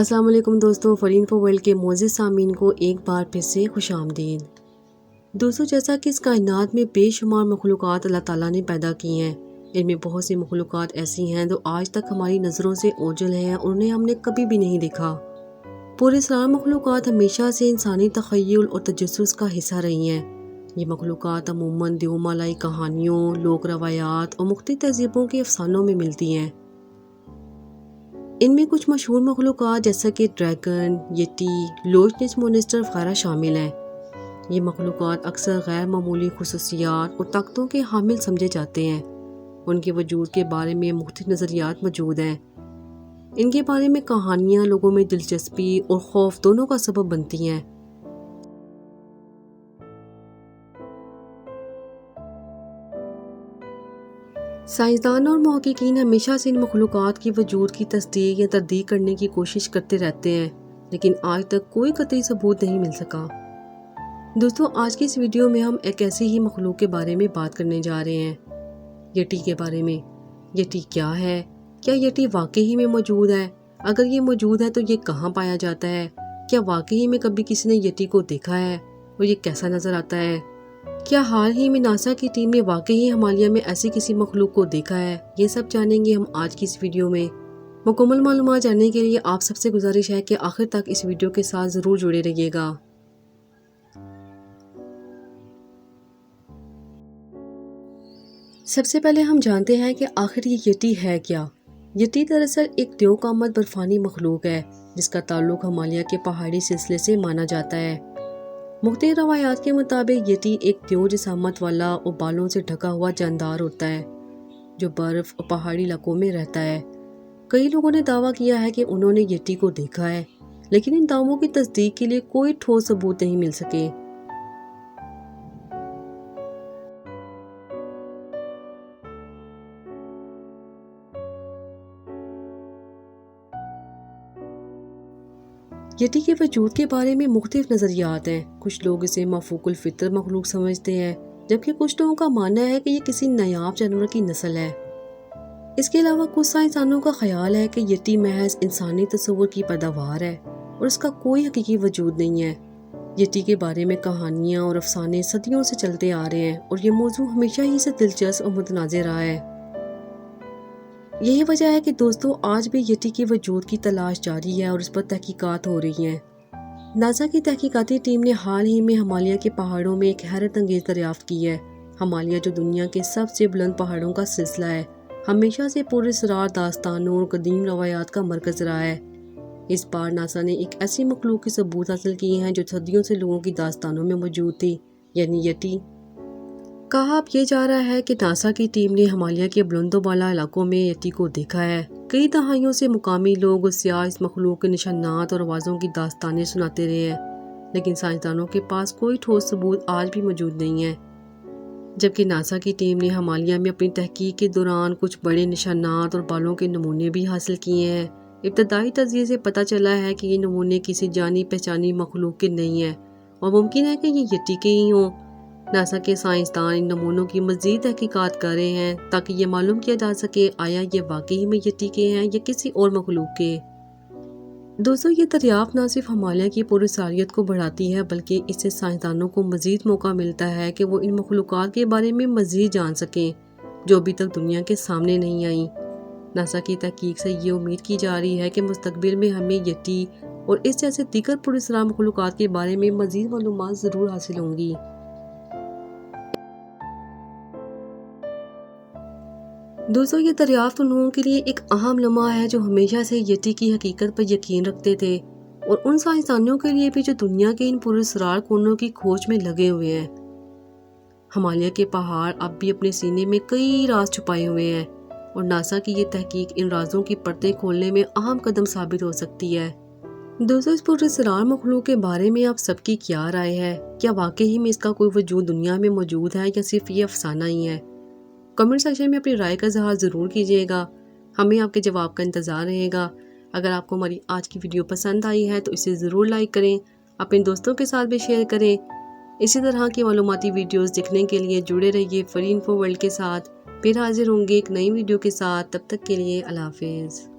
अस्सलाम वालेकुम दोस्तों, फॉर इन्फो वर्ल्ड के मोअज़्ज़िज़ सामीन को एक बार फिर से खुश आमदीद। दोस्तों, जैसा कि इस कायनात में बेशुमार मखलूक़ात अल्लाह ताला ने पैदा की हैं, इनमें बहुत सी मखलूक़ात ऐसी हैं जो आज तक हमारी नज़रों से ओझल हैं और उन्हें हमने कभी भी नहीं देखा। पुरअसरार मखलूक़ात हमेशा से इंसानी तख़य्युल और तजस्सुस का हिस्सा रही हैं। ये मखलूक़ात अमूमन दियोमालाई कहानियों, लोक रवायात और मुख्तलिफ तहज़ीबों के अफसानों में मिलती हैं। इनमें कुछ मशहूर मखलूक़ात जैसा कि ड्रैगन, येटी, लोच नेस मोनेस्टर वगैरह शामिल हैं। ये मखलूक़ात अक्सर गैर मामूली खुसूसियात और ताकतों के हामिल समझे जाते हैं। उनके वजूद के बारे में मुख्तलिफ नज़रियात मौजूद हैं। इनके बारे में कहानियाँ लोगों में दिलचस्पी और खौफ दोनों का सबब बनती हैं। साइंसदान और मुहक्किकीन हमेशा से इन मखलूक़ात की वजूद की तस्दीक या तरदीद करने की कोशिश करते रहते हैं, लेकिन आज तक कोई कतई सबूत नहीं मिल सका। दोस्तों, आज की इस वीडियो में हम एक ऐसी ही मखलूक के बारे में बात करने जा रहे हैं, येटी के बारे में। येटी क्या है? क्या येटी वाकई ही में मौजूद है? अगर ये मौजूद है तो ये कहाँ पाया जाता है? क्या वाकई में कभी किसी ने येटी को देखा है और ये कैसा नज़र आता है? क्या हाल ही में नासा की टीम ने वाकई ही हिमालय में ऐसी किसी मखलूक को देखा है? ये सब जानेंगे हम आज की इस वीडियो में। मुकम्मल मालूमात जानने के लिए आप सबसे गुजारिश है कि आखिर तक इस वीडियो के साथ ज़रूर जुड़े रहिएगा। सबसे पहले हम जानते हैं कि आखिर ये येटी है क्या। येटी दरअसल एक त्योकामत बर्फानी मखलूक है जिसका ताल्लुक हिमालय के पहाड़ी सिलसिले से माना जाता है। मुख्तलिफ रवायात के मुताबिक येटी एक त्यो जिसामत वाला और बालों से ढका हुआ जानदार होता है जो बर्फ और पहाड़ी इलाकों में रहता है। कई लोगों ने दावा किया है कि उन्होंने येटी को देखा है, लेकिन इन दावों की तस्दीक के लिए कोई ठोस सबूत नहीं मिल सके। येटी के वजूद के बारे में मुख्तलिफ नज़रियात हैं। कुछ लोग इसे मफूकुल फितर मखलूक समझते हैं, जबकि कुछ लोगों का मानना है कि ये किसी नायाब जानवर की नस्ल है। इसके अलावा कुछ साइंसदानों का ख्याल है कि येटी महज इंसानी तस्वुर की पैदावार है और इसका कोई हकीकी वजूद नहीं है। येटी के बारे में कहानियाँ और अफसाने सदियों से चलते आ रहे हैं और ये मौजू हमेशा ही से दिलचस्प और मुतनाज़िर रहा है। यही वजह है कि दोस्तों, आज भी येटी के वजूद की तलाश जारी है और इस पर तहकीकात हो रही हैं। नासा की तहकीकाती टीम ने हाल ही में हिमालय के पहाड़ों में एक हैरत अंगेज दरियाफ्त की है। हिमालय, जो दुनिया के सबसे बुलंद पहाड़ों का सिलसिला है, हमेशा से पुरअसरार दास्तानों और कदीम रवायात का मरकज रहा है। इस बार नासा ने एक ऐसी मखलूक के सबूत हासिल किए हैं जो सदियों से लोगों की दास्तानों में मौजूद थी, यानी येटी। कहा अब ये जा रहा है कि नासा की टीम ने हिमालय के बुलंदोबाला इलाकों में येटी को देखा है। कई दहाइयों से मुकामी लोग और सियाह इस मखलूक के निशानात और आवाज़ों की दास्तानें सुनाते रहे हैं, लेकिन साइंसदानों के पास कोई ठोस सबूत आज भी मौजूद नहीं है। जबकि नासा की टीम ने हिमालय में अपनी तहकीक के दौरान कुछ बड़े निशानात और बालों के नमूने भी हासिल किए हैं। इब्तदाई तजज़िये से पता चला है कि ये नमूने किसी जानी पहचानी मखलूक के नहीं हैं और मुमकिन है कि ये येटी के ही हों। नासा के साइंसदान इन नमूनों की मज़ीद तहकीकात कर रहे हैं ताकि ये मालूम किया जा सके आया ये वाकई में येटी के हैं या किसी और मखलूक के। दोस्तों, ये दरियाफ्त न सिर्फ हिमालय की पुरअसरारियत को बढ़ाती है, बल्कि इससे साइंसदानों को मज़ीद मौका मिलता है कि वो इन मखलूक़ात के बारे में मज़ीद जान सकें जो अभी तक दुनिया के सामने नहीं आई। नासा की तहकीक से ये उम्मीद की जा रही है कि मुस्तकबिल में हमें येटी और इस जैसे दीगर पुरअसरार मखलूक़ात के बारे में मज़ीद मालूमात ज़रूर हासिल होंगी। दोस्तों, ये दरियाफ्त उन लोगों के लिए एक अहम लम्हा है जो हमेशा से येटी की हकीकत पर यकीन रखते थे और उन साइंसदानों के लिए भी जो दुनिया के इन पुरअसरार कोनों की खोज में लगे हुए हैं। हिमालय के पहाड़ अब भी अपने सीने में कई राज छुपाए हुए हैं और नासा की ये तहकीक इन राजों की परतें खोलने में अहम कदम साबित हो सकती है। दोस्तों, इस पुरअसरार मखलूक के बारे में आप सबकी क्या राय है? क्या वाकई ही में इसका कोई वजूद दुनिया में मौजूद है या सिर्फ ये अफसाना ही है? कमेंट सेक्शन में अपनी राय का इज़हार ज़रूर कीजिएगा। हमें आपके जवाब का इंतज़ार रहेगा। अगर आपको हमारी आज की वीडियो पसंद आई है तो इसे ज़रूर लाइक करें, अपने दोस्तों के साथ भी शेयर करें। इसी तरह की मालूमाती वीडियोस देखने के लिए जुड़े रहिए फॉर इन्फो वर्ल्ड के साथ। फिर हाजिर होंगे एक नई वीडियो के साथ। तब तक के लिए अल्लाह हाफ़िज़।